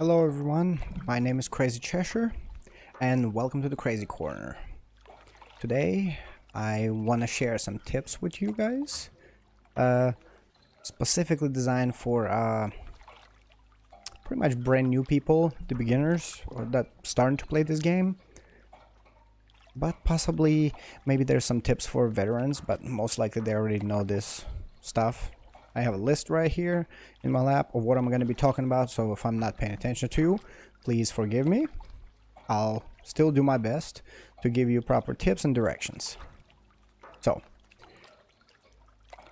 Hello everyone, my name is Crazy Cheshire and welcome to the Crazy Corner. Today I want to share some tips with you guys, specifically designed for pretty much brand new people, the beginners or that starting to play this game. But possibly maybe there's some tips for veterans, but most likely they already know this stuff. I have a list right here in my lap of what I'm going to be talking about, so if I'm not paying attention to you, please forgive me. I'll still do my best to give you proper tips and directions. So,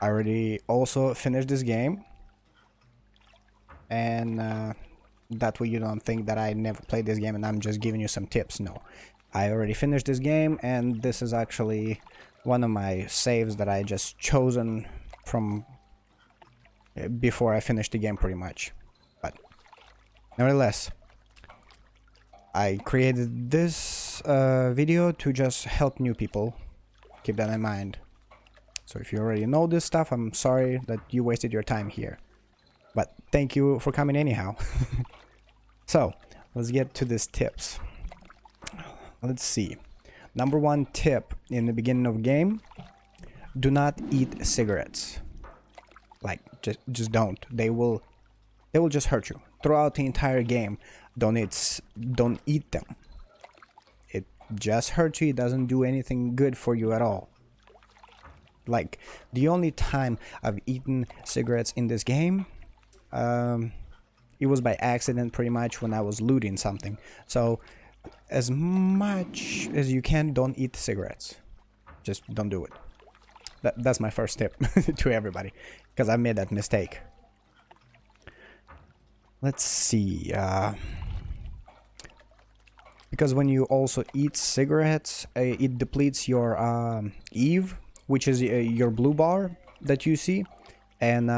I already also finished this game, and that way you don't think that I never played this game and I'm just giving you some tips. No, I already finished this game, and this is actually one of my saves that I just chosen from before I finished the game pretty much. But nevertheless, I created this video to just help new people. Keep that in mind. So if you already know this stuff, I'm sorry that you wasted your time here, but thank you for coming anyhow. So let's get to these tips. Let's see. Number one tip in the beginning of the game: do not eat cigarettes. Like, just don't. They will just hurt you throughout the entire game. Don't eat them. It just hurts you. It doesn't do anything good for you at all. Like, the only time I've eaten cigarettes in this game, it was by accident pretty much when I was looting something. So as much as you can, don't eat cigarettes. Just don't do it. That's my first tip to everybody, because I made that mistake. Let's see. Because when you also eat cigarettes, it depletes your Eve, which is your blue bar that you see, and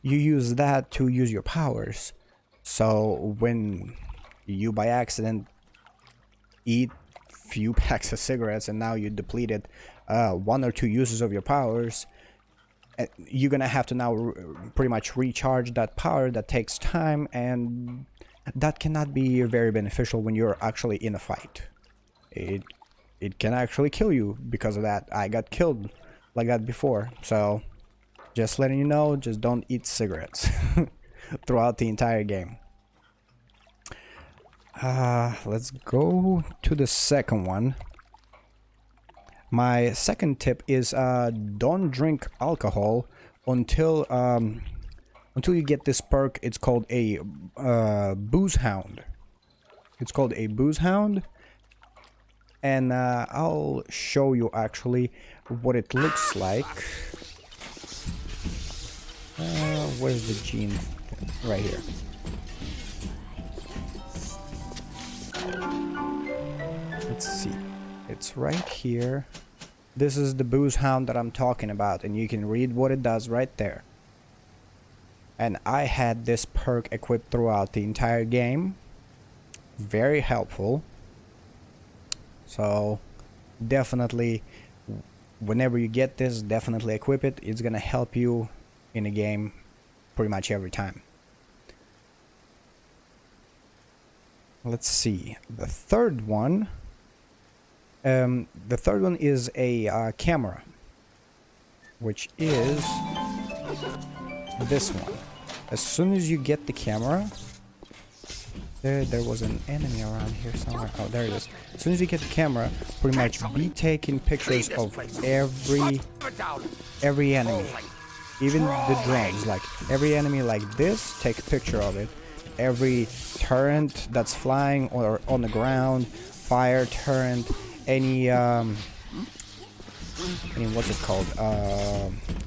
you use that to use your powers. So when you by accident eat few packs of cigarettes and now you depleted one or two uses of your powers, you're gonna have to now pretty much recharge that power. That takes time, and that cannot be very beneficial when you're actually in a fight. It can actually kill you because of that. I got killed like that before, so just letting you know, just don't eat cigarettes throughout the entire game. Let's go to the second one. My second tip is don't drink alcohol until you get this perk. It's called a booze hound. It's called a booze hound, and I'll show you actually what it looks like. Where's the gene? Right here. Let's see. It's right here. This is the booze hound that I'm talking about, and you can read what it does right there. And I had this perk equipped throughout the entire game. Very helpful. So definitely, whenever you get this, definitely equip it. It's gonna help you in a game pretty much every time. Let's see. The third one is a camera, which is this one. As soon as you get the camera, there was an enemy around here somewhere. Oh, there it is. As soon as you get the camera, pretty much be taking pictures of every enemy, even the drones. Like every enemy like this, take a picture of it. Every turret that's flying or on the ground, fire turret, any what's it called,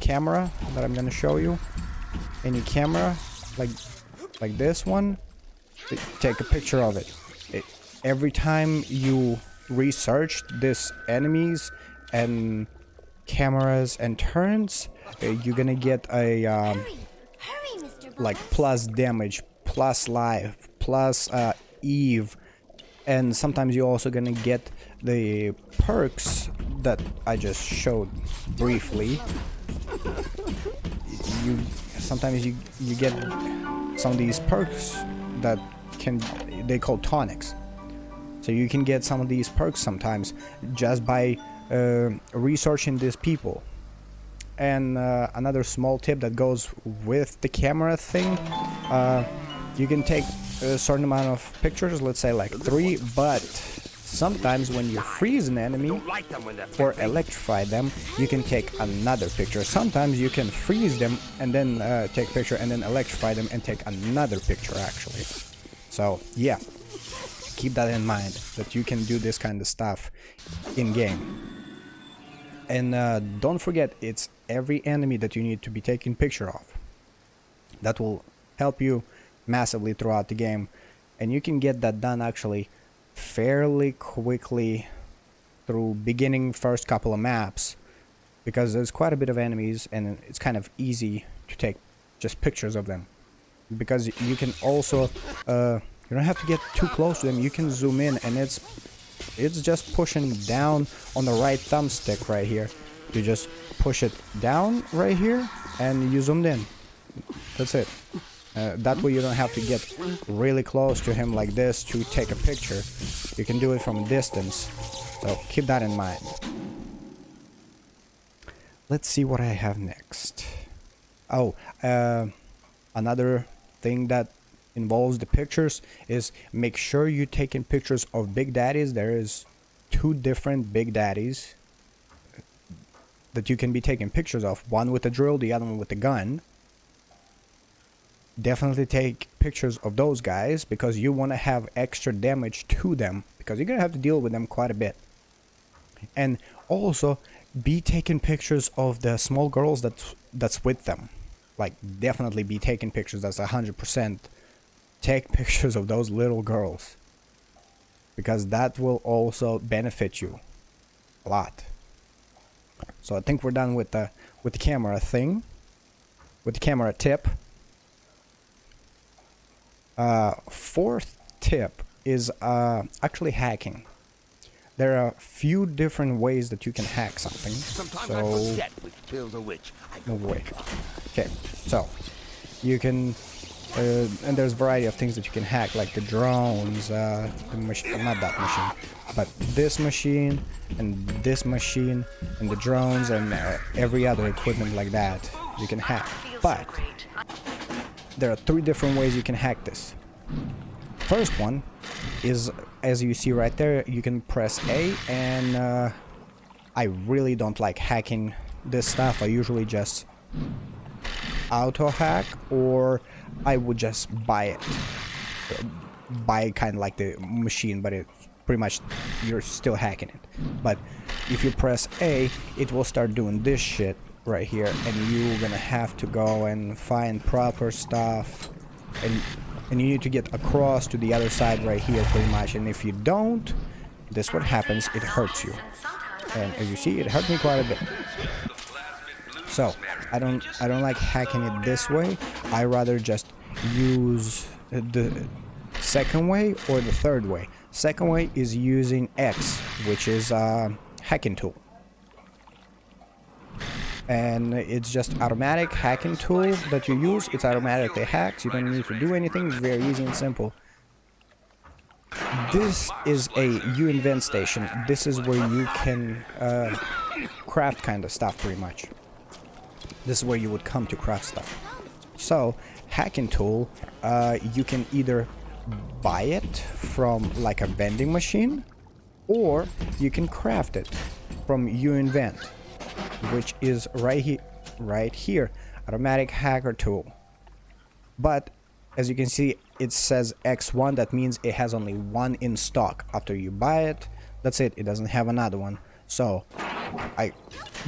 camera that I'm gonna show you. Any camera like this one, take a picture of it. Every time you research this enemies and cameras and turrets, you're gonna get a like plus damage, plus life, plus Eve, and sometimes you're also gonna get the perks that I just showed briefly. Sometimes you get some of these perks that they call tonics. So you can get some of these perks sometimes just by researching these people. And another small tip that goes with the camera thing, you can take a certain amount of pictures, let's say like 3, but sometimes when you freeze an enemy or electrify them, you can take another picture. Sometimes you can freeze them and then take a picture and then electrify them and take another picture actually. So yeah, keep that in mind, that you can do this kind of stuff in game. And don't forget, it's every enemy that you need to be taking picture of. That will help you massively throughout the game, and you can get that done actually fairly quickly through beginning first couple of maps, because there's quite a bit of enemies and it's kind of easy to take just pictures of them, because you can also you don't have to get too close to them. You can zoom in, and it's just pushing down on the right thumbstick right here. You just push it down right here and you zoomed in. That's it. That way you don't have to get really close to him like this to take a picture. You can do it from a distance. So keep that in mind. Let's see what I have next. Oh, another thing that involves the pictures is make sure you're taking pictures of big daddies. There is 2 different big daddies that you can be taking pictures of, one with a drill, the other one with a gun. Definitely take pictures of those guys, because you want to have extra damage to them, because you're gonna have to deal with them quite a bit. And also be taking pictures of the small girls that's with them. Like, definitely be taking pictures. That's 100%. Take pictures of those little girls, because that will also benefit you a lot. So I think we're done with the camera thing, with the camera tip. 4th tip is actually hacking. There are a few different ways that you can hack something. So no way. Okay, so you can. And there's a variety of things that you can hack, like the drones, the machine, not that machine, but this machine, and the drones, and every other equipment like that you can hack. But there are 3 different ways you can hack this. First one is, as you see right there, you can press A, and I really don't like hacking this stuff. I usually just auto hack, or I would just buy it. Buy kind of like the machine, but it pretty much you're still hacking it. But if you press A, it will start doing this shit right here, and you're gonna have to go and find proper stuff, and you need to get across to the other side right here pretty much. And if you don't, this what happens, it hurts you. And as you see, it hurt me quite a bit. So I don't like hacking it this way. I rather just use the second way or the third way. Second way is using X, which is a hacking tool. And it's just automatic hacking tool that you use. It's automatically hacks. You don't need to do anything. It's very easy and simple. This is a invent station. This is where you can craft kind of stuff pretty much. This is where you would come to craft stuff. So, hacking tool, you can either buy it from like a vending machine, or you can craft it from invent, which is right here, automatic hacker tool. But as you can see, it says X1. That means it has only 1 in stock. After you buy it, that's it. It doesn't have another one. So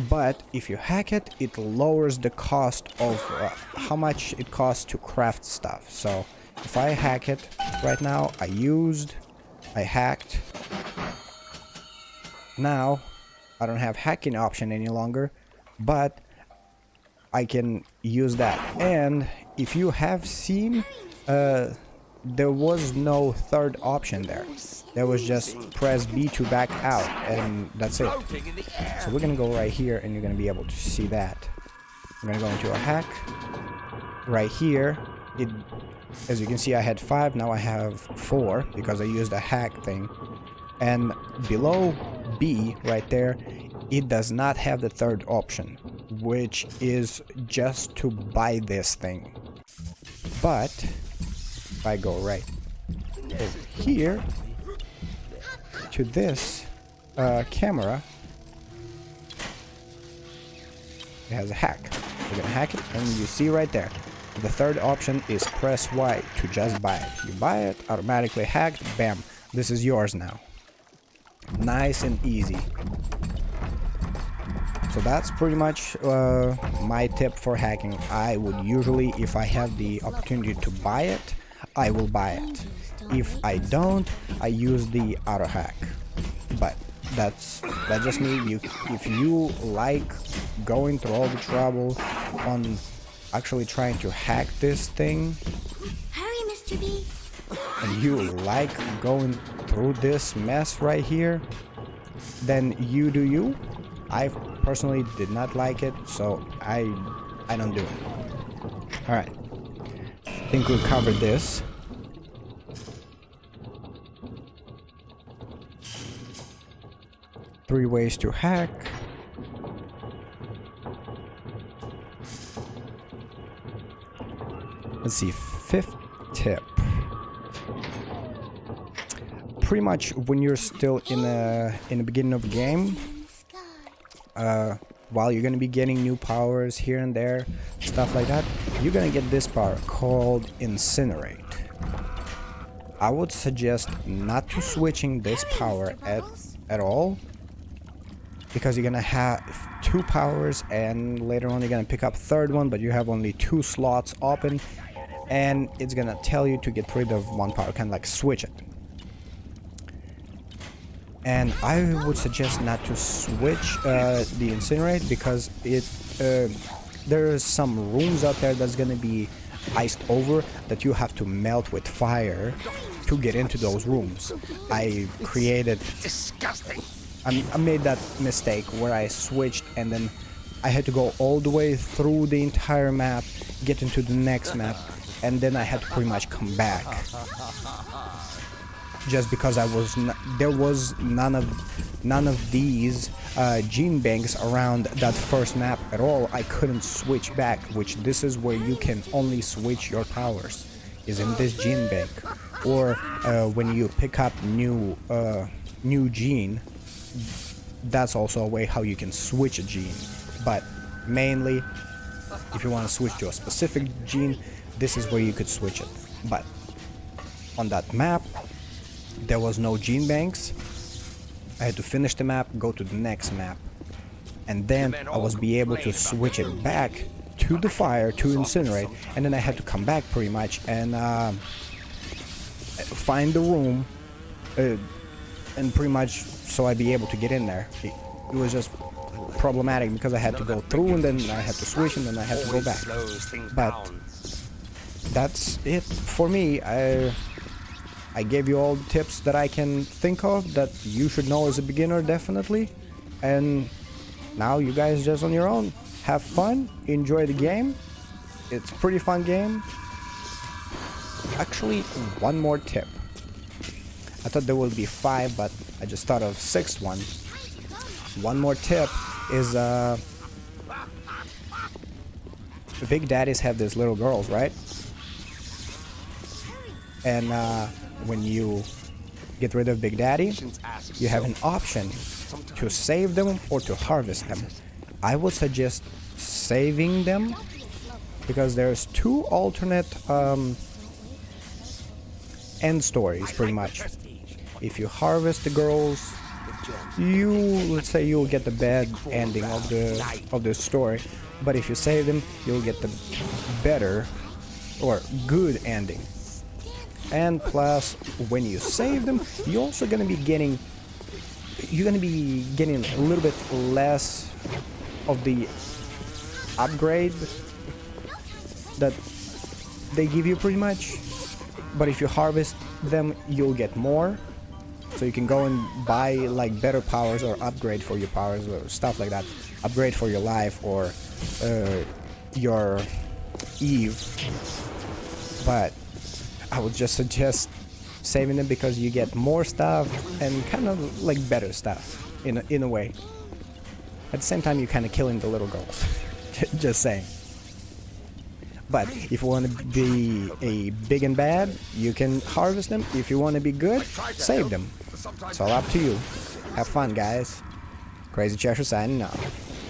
but if you hack it, it lowers the cost of how much it costs to craft stuff. So if I hack it right now, I hacked. Now I don't have hacking option any longer, but I can use that. And if you have seen, there was no third option there. There was just press B to back out, and that's it. So we're gonna go right here, and you're gonna be able to see that. I'm gonna go into a hack right here, it, as you can see, I had 5, now I have 4 because I used a hack thing. And below B right there, it does not have the third option, which is just to buy this thing. But if I go right over here to this camera, it has a hack. We're gonna hack it, and you see right there, the third option is press Y to just buy it. You buy it, automatically hacked, bam, this is yours now. Nice and easy. So that's pretty much my tip for hacking. I would usually, if I have the opportunity to buy it, I will buy it. If I don't, I use the auto hack. But that's just me. If you like going through all the trouble on actually trying to hack this thing, Hurry, Mr. B. and you like going through this mess right here, then you do you. I personally did not like it, so I don't do it. Alright, I think we covered this. Three ways to hack. Let's see, 5th tip. Pretty much when you're still in the beginning of the game, while you're gonna be getting new powers here and there, stuff like that, you're gonna get this power called Incinerate. I would suggest not to switching this power at all, because you're gonna have 2 powers, and later on you're gonna pick up 3rd one, but you have only 2 slots open, and it's gonna tell you to get rid of 1 power, kind of like switch it. And I would suggest not to switch the Incinerate, because there's some rooms out there that's gonna be iced over that you have to melt with fire to get into those rooms. I created... Disgusting. I made that mistake where I switched and then I had to go all the way through the entire map, get into the next map, and then I had to pretty much come back. Just because there was none of these gene banks around that first map at all. I couldn't switch back, which this is where you can only switch your powers, is in this gene bank, or when you pick up new gene. That's also a way how you can switch a gene, but mainly if you want to switch to a specific gene, this is where you could switch it. But on that map there was no gene banks. I had to finish the map, go to the next map, and then I was be able to switch it back to the fire to Incinerate, and then I had to come back pretty much and find the room, and pretty much so I'd be able to get in there. It was just problematic because I had to go through and then I had to switch and then I had to go back. But that's it for me. I gave you all the tips that I can think of that you should know as a beginner, definitely. And now you guys just on your own. Have fun, enjoy the game. It's a pretty fun game. Actually, one more tip. I thought there would be 5, but I just thought of 6th one. One more tip is Big Daddies have these little girls, right? And when you get rid of Big Daddy, you have an option to save them or to harvest them. I would suggest saving them, because there's 2 alternate end stories pretty much. If you harvest the girls, let's say you'll get the bad ending of the story, but if you save them, you'll get the better or good ending. And plus, when you save them, you're also gonna be getting a little bit less of the upgrade that they give you pretty much. But if you harvest them, you'll get more, so you can go and buy like better powers or upgrade for your powers or stuff like that, upgrade for your life or your Eve. but I would just suggest saving them because you get more stuff and kind of like better stuff in a way. At the same time, you're kind of killing the little girls. Just saying. But if you want to be a big and bad, you can harvest them. If you want to be good, save them. It's all up to you. Have fun, guys. Crazy Cheshire signing off.